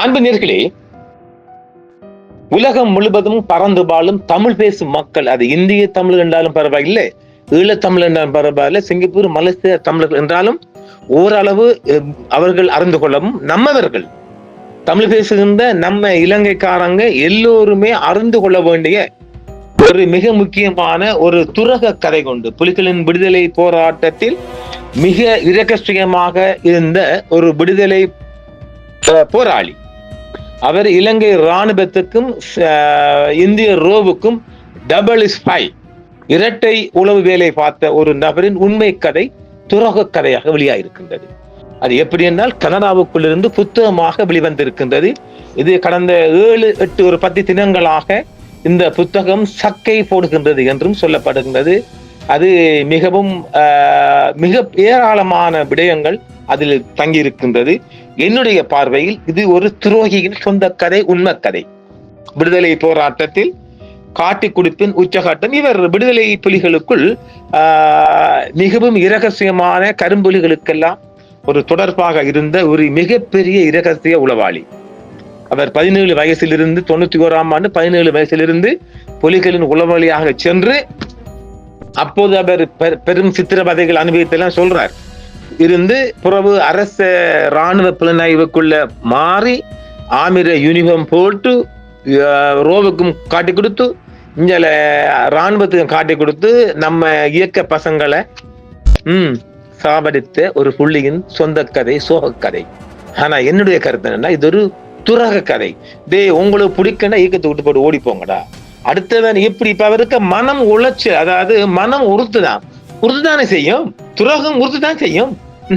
அன்பு நேயர்களே, உலகம் முழுவதும் பறந்து வாழும் தமிழ் பேசும் மக்கள், அது இந்திய தமிழ் என்றாலும் பரவாயில்லை, ஈழத்தமிழ் என்றாலும் பரவாயில்லை, சிங்கப்பூர் மலேசிய தமிழர்கள் என்றாலும் ஓரளவு அவர்கள் அறிந்து கொள்ளவும், நம்மவர்கள் தமிழ் பேசுகின்ற நம்ம இலங்கைக்காரங்க எல்லோருமே அறிந்து கொள்ள வேண்டிய ஒரு மிக முக்கியமான ஒரு துரக கதை கொண்டு, புலிகளின் விடுதலை போராட்டத்தில் மிக இரகசியமாக இருந்த ஒரு விடுதலை போராளி. அவர் இலங்கை இராணுவத்துக்கும் இந்திய ரோவுக்கும் டபுள் ஸ்பை, இரட்டை உளவு வேலை பார்த்த ஒரு நபரின் உண்மை கதை துரக கதையாக வெளியாயிருக்கின்றது. அது எப்படி என்றால் கனடாவுக்குள் இருந்து புத்தகமாக வெளிவந்திருக்கின்றது. இது கடந்த 7-8 ஒரு 10 தினங்களாக இந்த புத்தகம் சக்கை போடுகின்றது என்றும் சொல்லப்படுகின்றது. அது மிகவும் மிக ஏராளமான விடயங்கள் அதில் தங்கியிருக்கின்றது. என்னுடைய பார்வையில் இது ஒரு துரோகியின் சொந்த கதை, உண்மை கதை. விடுதலை போராட்டத்தில் காட்டி குடிப்பின் உச்சகாட்டம். இவர் விடுதலை புலிகளுக்குள் மிகவும் இரகசியமான கரும்புலிகளுக்கெல்லாம் ஒரு தொடர்பாக இருந்த ஒரு மிகப்பெரிய இரகசிய உளவாளி. அவர் 17 வயசிலிருந்து 91ஆம் ஆண்டு 17 வயசிலிருந்து புலிகளின் உளவாளியாக சென்று, அப்போது அவர் பெரும் சித்திரவதைகள் அனுபவித்தெல்லாம் சொல்றார் இருந்து, பிறகு அரச இராணுவ புலனாய்வுக்குள்ள மாறி ஆமிர யூனிஃபார்ம் போட்டு ரோவுக்கும் காட்டி கொடுத்து, இங்க இராணுவத்துக்கும் காட்டி கொடுத்து நம்ம இயக்க பசங்களை சாவடித்த ஒரு புள்ளியின் சொந்த கதை, சோக கதை. ஆனா என்னுடைய கருத்து என்னன்னா, இது ஒரு துரக கதை. உங்களுக்கு பிடிக்கன்னா இயக்கத்தை விட்டு போட்டு ஓடி போங்கடா. அடுத்தவன் எப்படி இப்ப அவருக்கு மனம் உழைச்சு, அதாவது மனம் உறுத்துதானே செய்யும், துரோகம் உறுத்துதான் செய்யும்.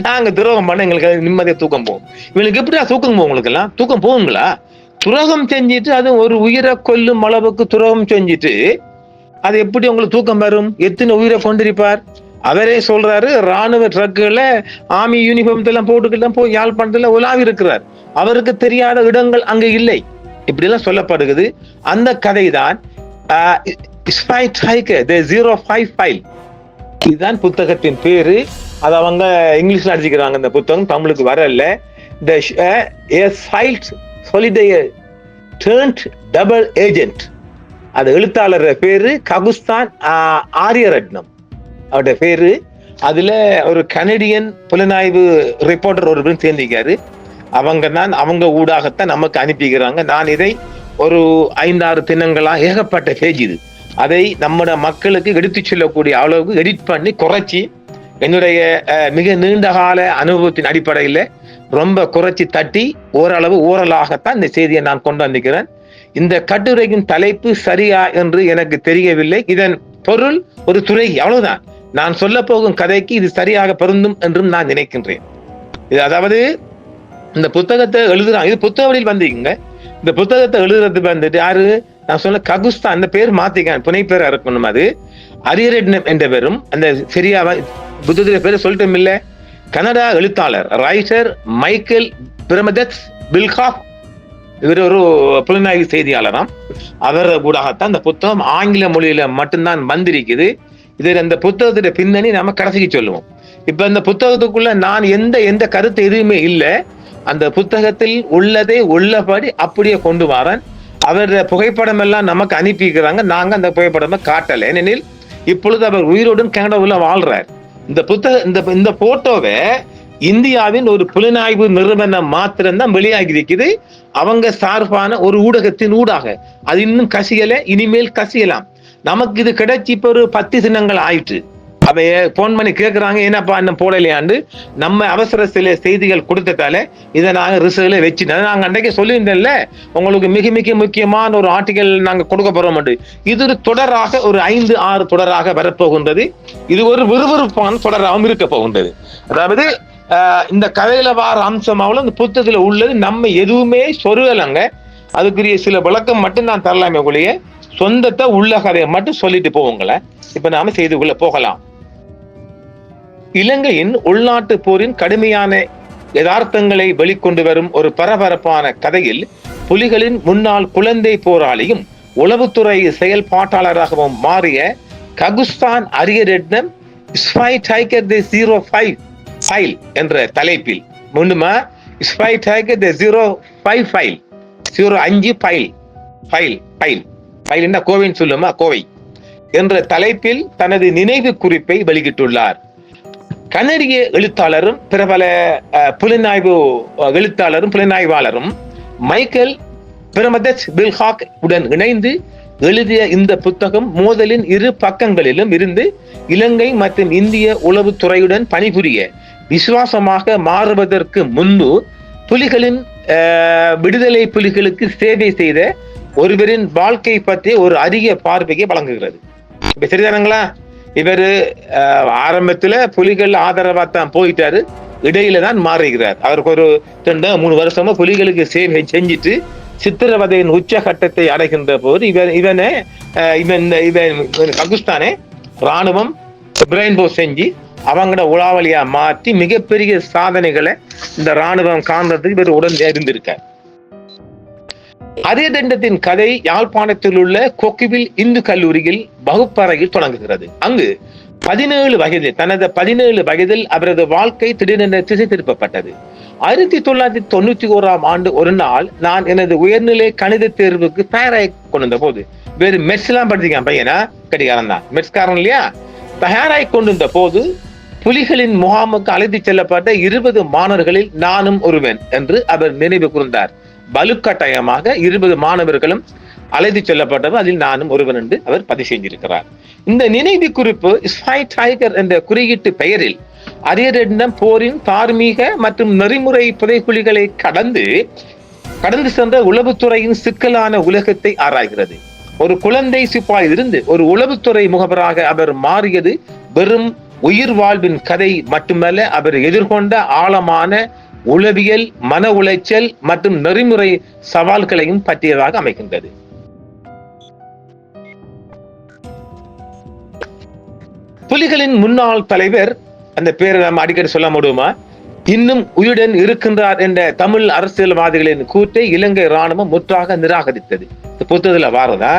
நாங்க துரோகம் பண்ண எங்களுக்கு நிம்மதியா தூக்கம் போகும். இவங்களுக்கு எப்படியா தூக்கம் போகும்? உங்களுக்கு எல்லாம் தூக்கம் போகுங்களா? துரோகம் செஞ்சுட்டு, அது ஒரு உயிரை கொல்லும் அளவுக்கு துரோகம் செஞ்சுட்டு அது எப்படி உங்களுக்கு தூக்கம் வரும்? எத்தனை உயிரை கொண்டிருப்பார்? அவரே சொல்றாரு, ராணுவ ட்ரக்குல ஆர்மி யூனிஃபார்ம் எல்லாம் போட்டுக்கிட்டு போய் யாழ்ப்பாணத்துல உலாவி இருக்கிறார். அவருக்கு தெரியாத இடங்கள் அங்க இல்லை. இப்படி எல்லாம் சொல்லப்படுகிறது. அந்த கதை தான் இதுதான் புத்தகத்தின் பேரு. அது அவங்க இங்கிலீஷ்ல அடிச்சுக்கிறாங்க. இந்த புத்தகம் தமிழுக்கு வரல. Double agent. அது எழுத்தாளர் பேரு ககுஸ்தான் ஆரியரட்னம் அவருடைய பேரு. அதுல ஒரு கனடியன் புலனாய்வு ரிப்போர்ட்டர் ஒரு பேர் சேர்ந்திருக்காரு. அவங்க ஊடாகத்தான் நமக்கு அனுப்பிக்கிறாங்க. நான் இதை ஒரு 5-6 தினங்களா ஏகப்பட்ட பேஜ் இது. அதை நம்முடைய மக்களுக்கு எடுத்து செல்லக்கூடிய அளவுக்கு எடிட் பண்ணி குறைச்சி, என்னுடைய மிக நீண்ட கால அனுபவத்தின் அடிப்படையில் ரொம்ப குறைச்சி தட்டி ஓரலாகத்தான் இந்த செய்தியை நான் கொண்டு வந்திருக்கிறேன். இந்த கட்டுரையின் தலைப்பு சரியா என்று எனக்கு தெரியவில்லை. இதன் பொருள் ஒரு துரோகி, அவ்வளவுதான். நான் சொல்ல போகும் கதைக்கு இது சரியாக பொருந்தும் என்றும் நான் நினைக்கின்றேன். இது அதாவது இந்த புத்தகத்தை எழுதுறான், இது புத்தக வழியில் வந்தீங்க. இந்த புத்தகத்தை எழுதுறது வந்துட்டு யாரு? நான் சொன்ன ககுஸ்தான், அந்த பேர் மாத்திக்கான், புனை பேரா இருக்கணும். அது அரியரட்னம் என்ற பேரும், அந்த சரியா புத்தகத்துல பேரு சொல்லிட்டோம் இல்ல. கனடா எழுத்தாளர் ரைட்டர் மைக்கேல் பிரமதத் பில்காப், இவர் ஒரு புலனாய்வு செய்தியாளராம். அவர் கூடத்தான் இந்த புத்தகம் ஆங்கில மொழியில மட்டும்தான் வந்திருக்குது. இதில் அந்த புத்தகத்துடைய பின்னணி நாம கடைசிக்கு சொல்லுவோம். இப்ப இந்த புத்தகத்துக்குள்ள நான் எந்த கருத்து எதுவுமே இல்லை. அந்த புத்தகத்தில் உள்ளதை உள்ளபடி அப்படியே கொண்டு வரேன். அவருடைய புகைப்படம் எல்லாம் நமக்கு அனுப்பிக்கிறாங்க. நாங்க அந்த புகைப்படமே காட்டல. ஏனெனில் இப்பொழுது அவர் உயிரோடும் கனடாவுல வாழ்றார். இந்த போட்டோவை இந்தியாவின் ஒரு புலனாய்வு நிறுவனம் மாத்திரம்தான் வெளியாகி இருக்குது. அவங்க சார்பான ஒரு ஊடகத்தின் ஊடாக. அது இன்னும் கசியல, இனிமேல் கசியலாம். நமக்கு இது கிடைச்சி இப்ப ஒரு 10 தினங்கள் ஆயிற்று. அவைய போன் பண்ணி கேட்கறாங்க, என்னப்பா இன்னும் போடலையாண்டு. நம்ம அவசர சில செய்திகள் கொடுத்ததால இதை நாங்க ரிசர்வ்ல வச்சுட்டோம். நாங்க அன்றைக்கு சொல்லியிருந்தோம்ல, உங்களுக்கு மிக மிக முக்கியமான ஒரு ஆர்டிகல் நாங்க கொடுக்க போறோம். இது ஒரு தொடராக, ஒரு 5-6 தொடராக வரப்போகின்றது. இது ஒரு விறுவிறுப்பான தொடராகவும் இருக்க போகின்றது. அதாவது இந்த கதையில வார அம்சமாவும் இந்த புத்தகத்துல உள்ளது நம்ம எதுவுமே சொருகலங்க. அதுக்குரிய சில விளக்கம் மட்டும் நான் தரலாமே ஒழிய சொந்தத்தை உள்ள கதையை மட்டும் சொல்லிட்டு போவோங்கள. இப்ப நாம செய்திக்குள்ள போகலாம். இலங்கையின் உள்நாட்டு போரின் கடுமையான யதார்த்தங்களை வெளிக்கொண்டு வரும் ஒரு பரபரப்பான கதையில் புலிகளின் முன்னாள் குழந்தை போராளியும் உளவுத்துறை செயல்பாட்டாளராகவும் மாறிய ககுஸ்தான் அரியரட்னம் என்ற தலைப்பில் முன்னுமா ஸ்பை டைகர் த 05 file 05 file file file file என்ன கோவைன்னு சொல்லுமா கோவை என்ற தலைப்பில் தனது நினைவு குறிப்பை வெளியிட்டுள்ளார். கனடிய எழுத்தாளரும் பிரபல புலனாய்வு எழுத்தாளரும் புலனாய்வாளரும் மைக்கேல் பிரமதச் பில்ஹாக் உடன் இணைந்து எழுதிய இந்த புத்தகம் மோதலின் இரு பக்கங்களிலும் இருந்து இலங்கை மற்றும் இந்திய உளவுத்துறையுடன் பணிபுரிய விசுவாசமாக மாறுவதற்கு முன்பு புலிகளின் விடுதலை புலிகளுக்கு சேவை செய்த ஒருவரின் வாழ்க்கை பற்றிய ஒரு அரிய பார்வையை வழங்குகிறது. இப்ப சரிதானுங்களா? இவர் ஆரம்பத்துல புலிகள் ஆதரவா தான் போயிட்டாரு, இடையில தான் மாறுகிறார். அவருக்கு ஒரு 2-3 வருஷமா புலிகளுக்கு சேவை செஞ்சுட்டு சித்திரவதையின் உச்சகட்டத்தை அடைகின்ற போது இவன் பாகிஸ்தானே ராணுவம் பிரெயின் வாஷ் செஞ்சு அவங்களோட உலாவலியா மாற்றி மிகப்பெரிய சாதனைகளை இந்த ராணுவம் காண்றதுக்கு இவர் உடன் இருந்திருக்கார். அதே தண்டத்தின் கதை யாழ்ப்பாணத்தில் உள்ள கொக்குவில் இந்து கல்லூரியில் வகுப்பறையில் தொடங்குகிறது. அங்கு 17 வயதில் அவரது வாழ்க்கை திடீரென திசை திருப்பப்பட்டது. 1991 ஆண்டு ஒரு நாள் நான் எனது உயர்நிலை கணித தேர்வுக்கு தயாராகி கொண்டிருந்த போது, வேறு மெட்ஸ் எல்லாம் படிச்சிருக்கேன் பையனா, கடிகாரன் தான், மெட்ஸ்காரன் இல்லையா, தயாராகி கொண்டிருந்த போது புலிகளின் முகாமுக்கு அழைத்து செல்லப்பட்ட 20 மாணவர்களில் நானும் ஒருவன் என்று அவர் நினைவு கூர்ந்தார். வலுக்கட்டாயமாக 20 மாணவர்களும் அழைத்து செல்லப்பட்டவர், அதில் நானும் ஒருவன் என்று அவர் பதிவு செஞ்சிருக்கிறார். இந்த நினைவு குறிப்பு ஸ்பை டைகர் என்ற குறியீட்டு பெயரில் அரியரிடம் போரின் தார்மீக மற்றும் நெறிமுறை புதைக்குழிகளை கடந்து சென்ற உளவுத்துறையின் சிக்கலான உலகத்தை ஆராய்கிறது. ஒரு குழந்தை சிப்பாயிலிருந்து ஒரு உளவுத்துறை முகவராக அவர் மாறியது வெறும் உயிர் வாழ்வின் கதை மட்டுமல்ல, அவர் எதிர்கொண்ட ஆழமான உளவியல், மன உளைச்சல் மற்றும் நெறிமுறை சவால்களையும் பற்றியதாக அமைகின்றது. புலிகளின் முன்னாள் தலைவர், அந்த பேரை நாம் அடிக்கடி சொல்ல முடியுமா, இன்னும் உயிருடன் இருக்கின்றார் என்ற தமிழ் அரசியல்வாதிகளின் கூற்றை இலங்கை ராணுவம் முற்றாக நிராகரித்தது. புத்தகத்துல வாரதா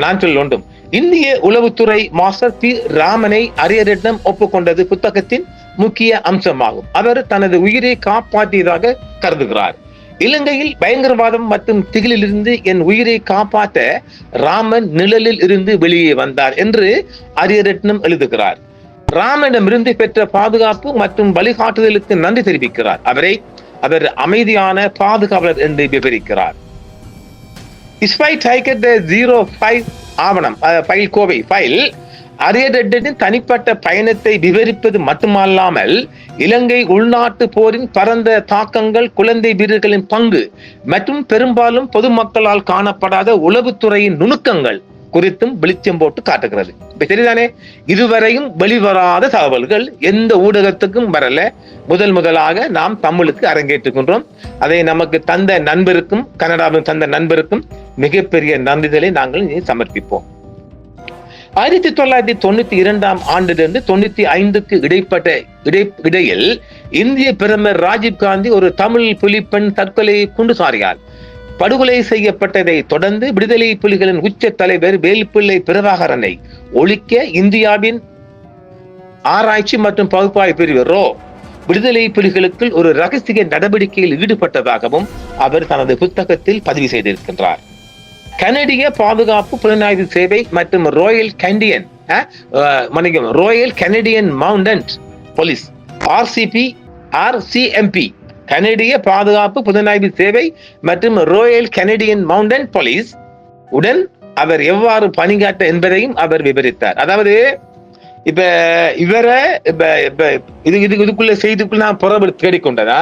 நான் சொல்ல வேண்டும். இந்திய உளவுத்துறை மாஸ்டர் பி ராமனை அரியரிடம் ஒப்புக்கொண்டது புத்தகத்தின் முக்கிய அம்சமாகும். அவர் தனது உயிரை காப்பாற்றியதாக கருதுகிறார். இலங்கையில் பயங்கரவாதம் மற்றும் திகிலிலிருந்து என் உயிரை காப்பாற்ற ராமன் நிழலில் இருந்து வெளியே வந்தார் என்று அரியரட்னம் எழுதுகிறார். ராமனிடமிருந்து பெற்ற பாதுகாப்பு மற்றும் வழிகாட்டுதலுக்கு நன்றி தெரிவிக்கிறார். அவர் அமைதியான பாதுகாவலர் என்று விவரிக்கிறார். ஸ்பை டைகர் த 05 ஆவணம் ஃபைல் கோவை ஃபைல் அரியரட்டின் தனிப்பட்ட பயணத்தை விவரிப்பது மட்டுமல்லாமல் இலங்கை உள்நாட்டு போரின் பரந்த தாக்கங்கள், குழந்தை வீரர்களின் பங்கு மற்றும் பெரும்பாலும் பொதுமக்களால் காணப்படாத உளவுத்துறையின் நுணுக்கங்கள் குறித்தும் வெளிச்சம் போட்டு காட்டுகிறது. இப்ப சரிதானே? இதுவரையும் வெளிவராத தகவல்கள் எந்த ஊடகத்துக்கும் வரல. முதலாக நாம் தமிழுக்கு அரங்கேற்றுகின்றோம். அதை நமக்கு தந்த நண்பருக்கும், கனடாவில் தந்த நண்பருக்கும் மிகப்பெரிய நன்றிகளை நாங்கள் சமர்ப்பிப்போம். 1992 ஆண்டிலிருந்து 95க்கு இடையில் இந்திய பிரதமர் ராஜீவ் காந்தி ஒரு தமிழ் புலிப்பெண் தற்கொலை குண்டுசாரியால் படுகொலை செய்யப்பட்டதை தொடர்ந்து விடுதலை புலிகளின் உச்ச தலைவர் வேலுப்பிள்ளை பிரபாகரனை ஒழிக்க இந்தியாவின் ஆராய்ச்சி மற்றும் பகுப்பாய்வு பிரிவு விடுதலை புலிகளுக்குள் ஒரு ரகசிய நடவடிக்கையில் ஈடுபட்டதாகவும் அவர் தனது புத்தகத்தில் பதிவு செய்திருக்கின்றார். கனடிய பாதுகாப்பு புலனாய்வு சேவை மற்றும் ராயல் கனடியன் மவுண்டன்ட் போலீஸ் RCMP கனடிய பாதுகாப்பு புலனாய்வு சேவை மற்றும் ராயல் கனடியன் மவுண்டன்ட் போலீஸ் உடன் அவர் எவ்வாறு பணியாற்ற என்பதையும் அவர் விவரித்தார். அதாவது இப்ப இவரை இதுக்குள்ள செய்திக்குள்ள நான் புறவு தேடிக்கொண்டதா,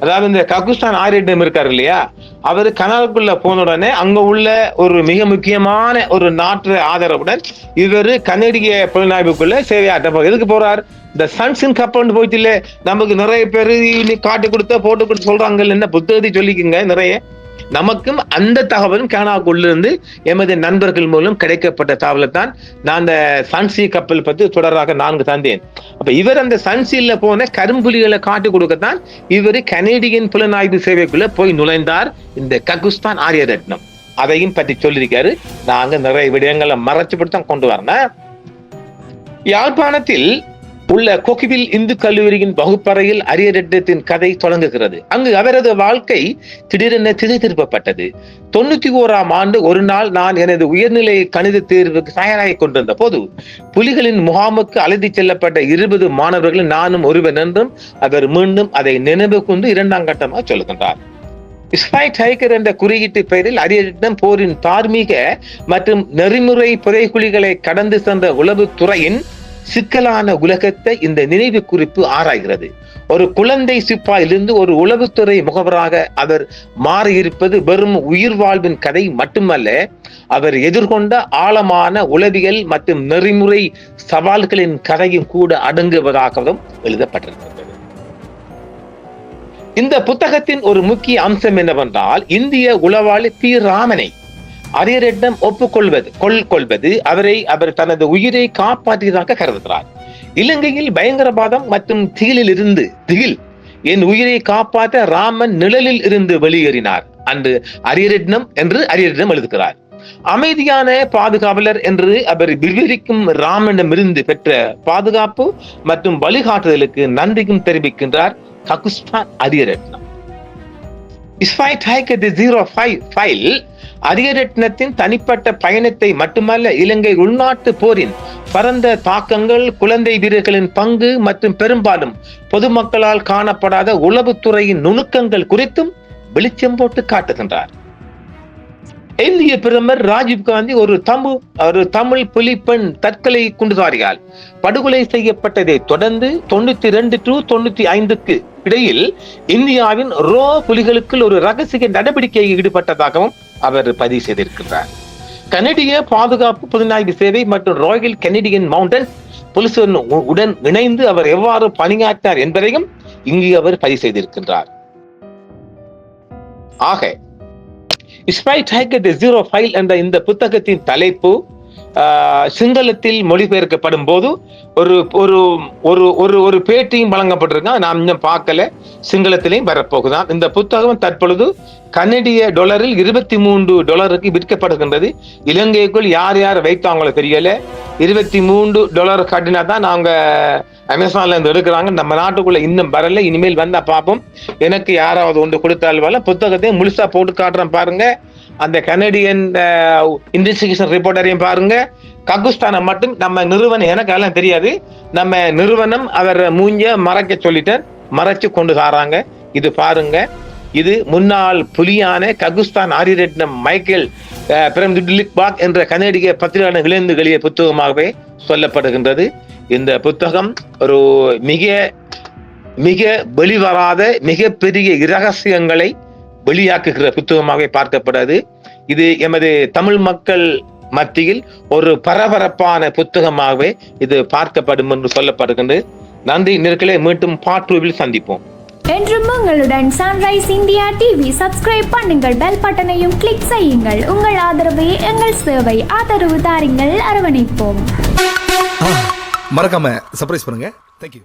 அதாவது இந்த ககுஸ்தான் ஆரியரிடம் இருக்காரு இல்லையா, அவரு கனடாக்குள்ள போன உடனே அங்க உள்ள ஒரு மிக முக்கியமான ஒரு நாட்டு ஆதரவுடன் இவரு கனடிய புலனாய்வுக்குள்ள சேவையாற்ற எதுக்கு போறார்? இந்த சன்சின் கப்பல் போயிட்டு இல்ல, நமக்கு நிறைய பேரு காட்டி கொடுத்த போட்டு கொடுத்து சொல்றாங்க, என்ன புத்தகத்தை சொல்லிக்குங்க நிறைய. நமக்கும் அந்த தகவலும் கனடாக்குள்ள இருந்து எமது நண்பர்கள் மூலம் கிடைக்கப்பட்ட தகவலை தான் நான் அந்த சன்சி கப்பல் பற்றி தொடராக 4 தந்தேன். அப்ப இவர் அந்த சன்சியில போன கரும்புலிகளை காட்டி கொடுக்கத்தான் இவர் கனேடியன் புலனாய்வு சேவைக்குள்ள போய் நுழைந்தார் இந்த ககுஸ்தான் ஆரியரட்னம். அதையும் பற்றி சொல்லியிருக்காரு. நாங்க நிறைய விடயங்களை மறைச்சுப்பட்டு தான் கொண்டு வரேன். யாழ்ப்பாணத்தில் உள்ள கொக்கிவில் இந்து கல்லூரியின் வகுப்பறையில் அரியரட்னத்தின் கதை தொடங்குகிறது. அங்கு அவரது வாழ்க்கை திடீரென திசை திருப்பப்பட்டது. 91ஆம் ஆண்டு ஒரு நாள் நான் எனது உயர்நிலை கணித தேர்வுக்கு தயாராகிக் கொண்டிருந்த போது புலிகளின் முகாமுக்கு அழைத்து செல்லப்பட்ட 20 மாணவர்கள் நானும் ஒருவன் என்றும் அவர் மீண்டும் அதை நினைவு கொண்டு 2ஆம் கட்டமாக சொல்லுகின்றார். ஸ்பைட் டைகர் என்ற குறியீட்டு பெயரில் அரியரட்னம் போரின் தார்மீக மற்றும் நெறிமுறை புதைகுழிகளை கடந்து சென்ற உளவுத்துறையின் சிக்கலான உலகத்தை இந்த நினைவு குறிப்பு ஆராய்கிறது. ஒரு குழந்தை சிப்பாயிலிருந்து ஒரு உளவுத்துறை முகவராக அவர் மாறியிருப்பது வெறும் உயிர் வாழ்வின் கதை மட்டுமல்ல, அவர் எதிர்கொண்ட ஆழமான உளவியல் மற்றும் நெறிமுறை சவால்களின் கதையும் கூட அடங்குவதாகவும் எழுதப்பட்டிருக்கிறது. இந்த புத்தகத்தின் ஒரு முக்கிய அம்சம் என்னவென்றால், இந்திய உளவாளி பி ராமனை அரியரட்னம் கொள்வது அவரை அவர் தனது உயிரை காப்பாற்றியதாக கருதுகிறார். இலங்கையில் பயங்கரவாதம் மற்றும் திகில் என் உயிரை காப்பாற்ற ராமன் நிழலில் இருந்து வெளியேறினார் அன்று அரியரட்னம் என்று அரியரட்னம் எழுதுகிறார். அமைதியான பாதுகாவலர் என்று அவர் விவரிக்கும் ராமனிடமிருந்து பெற்ற பாதுகாப்பு மற்றும் வழிகாட்டுதலுக்கு நன்றியும் தெரிவிக்கின்றார் Kakusthan Ariyaratnam. Spite tiger the zero file அரியரட்னத்தின் தனிப்பட்ட பயணத்தை மட்டுமல்ல, இலங்கை உள்நாட்டு போரின் பரந்த தாக்கங்கள், குழந்தை வீரர்களின் பங்கு மற்றும் பெரும்பாலும் பொதுமக்களால் காணப்படாத உளவுத்துறையின் நுணுக்கங்கள் குறித்தும் வெளிச்சம் போட்டு காட்டுகின்றார். இந்திய பிரதமர் ராஜீவ்காந்தி ஒரு தமிழ் புலிப்பெண் தற்கொலை குண்டுதாரியால் படுகொலை செய்யப்பட்டதை தொடர்ந்து 92 to 95க்கு இடையில் இந்தியாவின் ரோ புலிகளுக்குள் ஒரு ரகசிய நடவடிக்கையில் ஈடுபட்டதாகவும் அவர் பதிவு செய்திருக்கிறார். கனடிய பாதுகாப்பு புலனாய்வு சேவை மற்றும் ராயல் கனடியன் மவுண்டன் போலீஸ் உடன் இணைந்து அவர் எவ்வாறு பணியாற்றினார் என்பதையும் இங்கு அவர் பதிவு செய்திருக்கின்றார். ஆக spite tiger the zero file என்ற இந்த புத்தகத்தின் தலைப்பு சிங்களத்தில் மொழிபெயர்க்கப்படும் போது ஒரு பேட்டியும் வழங்கப்பட்டிருக்கான். நாம் இன்னும் பார்க்கல, சிங்களத்திலையும் வரப்போகுதான். இந்த புத்தகம் தற்பொழுது கனடிய டாலரில் $23 விற்கப்படுகின்றது. இலங்கைக்குள் யார் யார் வைத்தாங்களோ தெரியல. $23 கட்டினா தான் நாங்க அமேசான்ல இருந்து எடுக்கிறாங்க. நம்ம நாட்டுக்குள்ள இன்னும் வரல, இனிமேல் வந்தா பார்ப்போம். எனக்கு யாராவது ஒன்று கொடுத்தாலும் புத்தகத்தை முழுசா போட்டு காட்டுறேன் பாருங்க. அந்த கனடியன் இன்வெஸ்டிகேஷன் ரிப்போர்ட்டரையும் பாருங்க. ககுஸ்தானை மட்டும் நம்ம நிறுவனம், எனக்கு அதெல்லாம் தெரியாது, நம்ம நிறுவனம் அவர் மூஞ்ச மறைக்க சொல்லிட்டார், மறைச்சு கொண்டு காராங்க. இது பாருங்க, இது முன்னாள் புலியான ககுஸ்தான் ஆரியரட்னம் மைக்கேல் பிரம்துலிக்பாக் என்ற கனடிய பத்திரிகையாளர் இழந்து வெளிய புத்தகமாகவே சொல்லப்படுகின்றது. இந்த புத்தகம் ஒரு மிக வெளிவராத மிகப்பெரிய இரகசியங்களை வெளியாக்குகிற புத்தகமாக பார்க்கப்படுது. இது எமது தமிழ் மக்கள் மத்தியில் ஒரு பரபரப்பான புத்தகமாகவே இது பார்க்கப்படும் என்று சொல்லப்படுகின்றது. நன்றி நேயர்களே, மீண்டும் பார்ட் 2வில் சந்திப்போம். என்றும் உங்களுடன் சன்ரைஸ் இந்தியா டிவி சப்ஸ்கிரைப் பண்ணுங்கள், பெல் பட்டனையும் கிளிக் செய்யுங்கள். உங்கள் ஆதரவே எங்கள் சேவை. ஆதரவு தாருங்கள், அரவணைப்போம். மறக்காம சர்ப்ரைஸ் பண்ணுங்க. தேங்க்யூ.